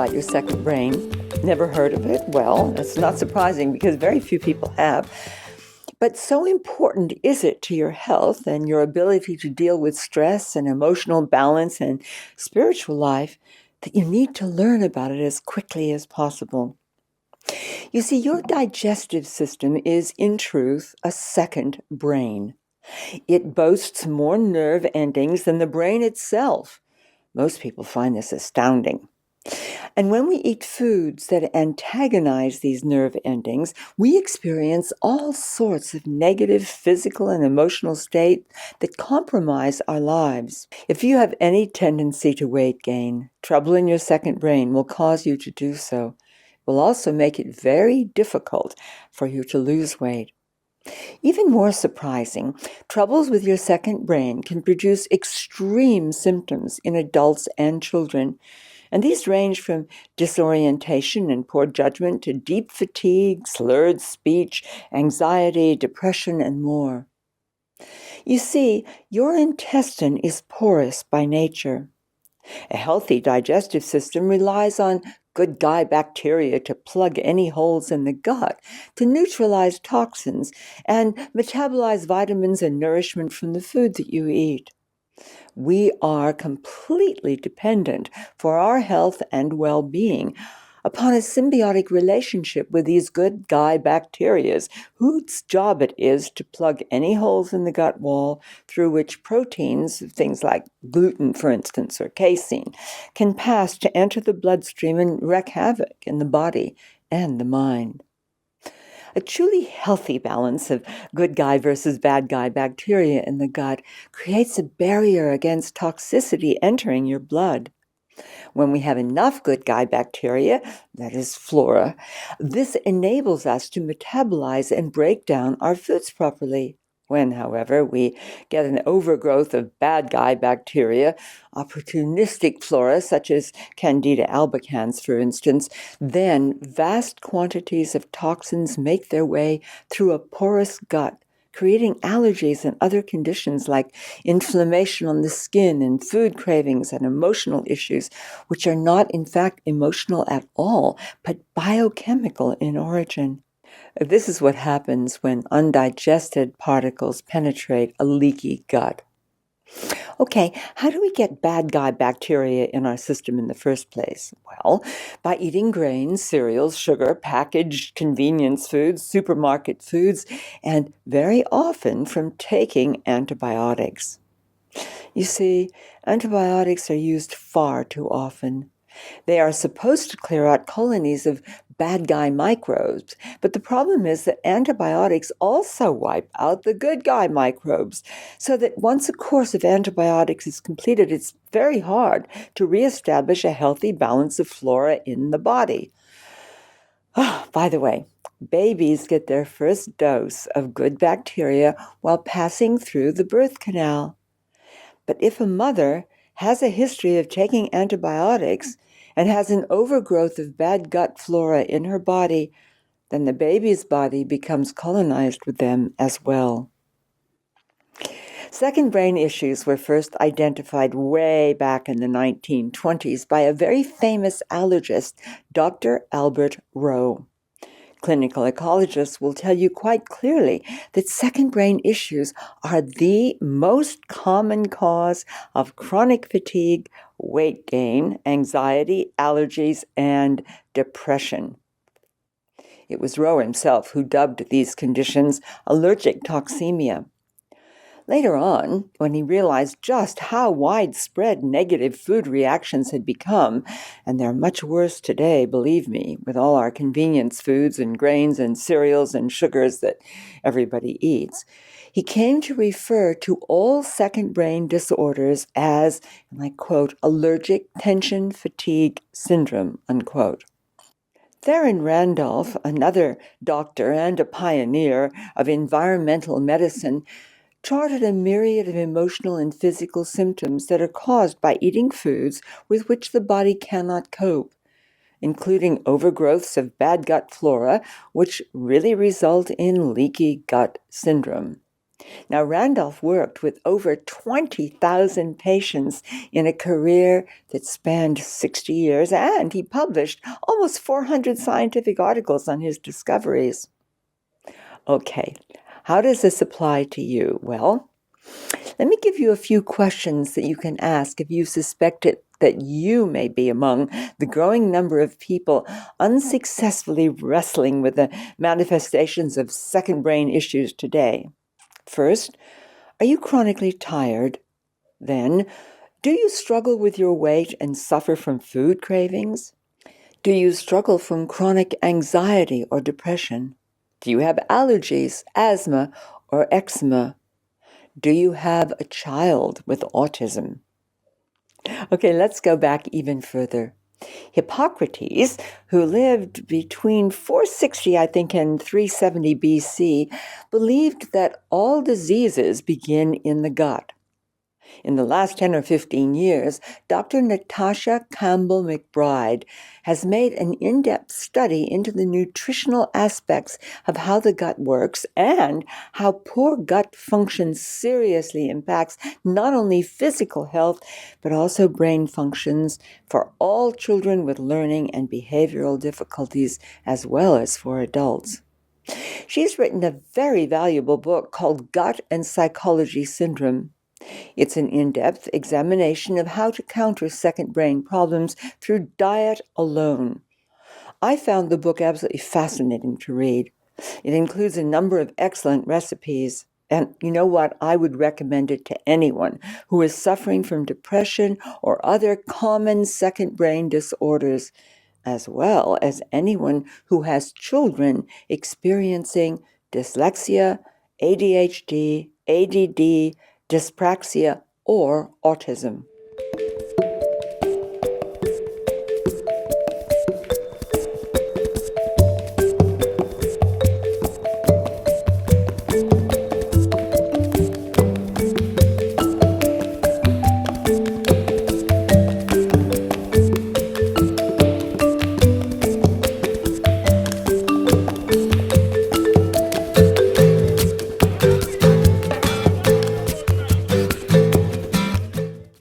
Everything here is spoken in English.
about your second brain. Never heard of it? Well, it's not surprising because very few people have. But so important is it to your health and your ability to deal with stress and emotional balance and spiritual life that you need to learn about it as quickly as possible. You see, your digestive system is, in truth, a second brain. It boasts more nerve endings than the brain itself. Most people find this astounding. And when we eat foods that antagonize these nerve endings, we experience all sorts of negative physical and emotional states that compromise our lives. If you have any tendency to weight gain, trouble in your second brain will cause you to do so. It will also make it very difficult for you to lose weight. Even more surprising, troubles with your second brain can produce extreme symptoms in adults and children. And these range from disorientation and poor judgment to deep fatigue, slurred speech, anxiety, depression, and more. You see, your intestine is porous by nature. A healthy digestive system relies on good guy bacteria to plug any holes in the gut, to neutralize toxins, and metabolize vitamins and nourishment from the food that you eat. We are completely dependent for our health and well-being upon a symbiotic relationship with these good guy bacteria, whose job it is to plug any holes in the gut wall through which proteins, things like gluten, for instance, or casein, can pass to enter the bloodstream and wreak havoc in the body and the mind. A truly healthy balance of good guy versus bad guy bacteria in the gut creates a barrier against toxicity entering your blood. When we have enough good guy bacteria, that is flora, this enables us to metabolize and break down our foods properly. When, however, we get an overgrowth of bad guy bacteria, opportunistic flora such as Candida albicans, for instance, then vast quantities of toxins make their way through a porous gut, creating allergies and other conditions like inflammation on the skin and food cravings and emotional issues, which are not, in fact, emotional at all, but biochemical in origin. This is what happens when undigested particles penetrate a leaky gut. Okay, how do we get bad guy bacteria in our system in the first place? Well, by eating grains, cereals, sugar, packaged convenience foods, supermarket foods, and very often from taking antibiotics. You see, antibiotics are used far too often. They are supposed to clear out colonies of bad guy microbes, but the problem is that antibiotics also wipe out the good guy microbes, so that once a course of antibiotics is completed, it's very hard to reestablish a healthy balance of flora in the body. Oh, by the way, babies get their first dose of good bacteria while passing through the birth canal. But if a mother has a history of taking antibiotics and has an overgrowth of bad gut flora in her body, then the baby's body becomes colonized with them as well. Second brain issues were first identified way back in the 1920s by a very famous allergist, Dr. Albert Rowe. Clinical ecologists will tell you quite clearly that second brain issues are the most common cause of chronic fatigue, weight gain, anxiety, allergies, and depression. It was Rowe himself who dubbed these conditions allergic toxemia. Later on, when he realized just how widespread negative food reactions had become, and they're much worse today, believe me, with all our convenience foods and grains and cereals and sugars that everybody eats, he came to refer to all second brain disorders as, and I quote, allergic tension fatigue syndrome, unquote. Theron Randolph, another doctor and a pioneer of environmental medicine, charted a myriad of emotional and physical symptoms that are caused by eating foods with which the body cannot cope, including overgrowths of bad gut flora, which really result in leaky gut syndrome. Now, Randolph worked with over 20,000 patients in a career that spanned 60 years, and he published almost 400 scientific articles on his discoveries. Okay, how does this apply to you? Well, let me give you a few questions that you can ask if you suspect that you may be among the growing number of people unsuccessfully wrestling with the manifestations of second brain issues today. First, are you chronically tired? Then, do you struggle with your weight and suffer from food cravings? Do you struggle from chronic anxiety or depression? Do you have allergies, asthma, or eczema? Do you have a child with autism? Okay, let's go back even further. Hippocrates, who lived between 460, I think, and 370 BC, believed that all diseases begin in the gut. In the last 10 or 15 years, Dr. Natasha Campbell McBride has made an in-depth study into the nutritional aspects of how the gut works and how poor gut function seriously impacts not only physical health, but also brain functions for all children with learning and behavioral difficulties, as well as for adults. She's written a very valuable book called Gut and Psychology Syndrome. It's an in-depth examination of how to counter second brain problems through diet alone. I found the book absolutely fascinating to read. It includes a number of excellent recipes. And you know what? I would recommend it to anyone who is suffering from depression or other common second brain disorders, as well as anyone who has children experiencing dyslexia, ADHD, ADD, dyspraxia, or autism.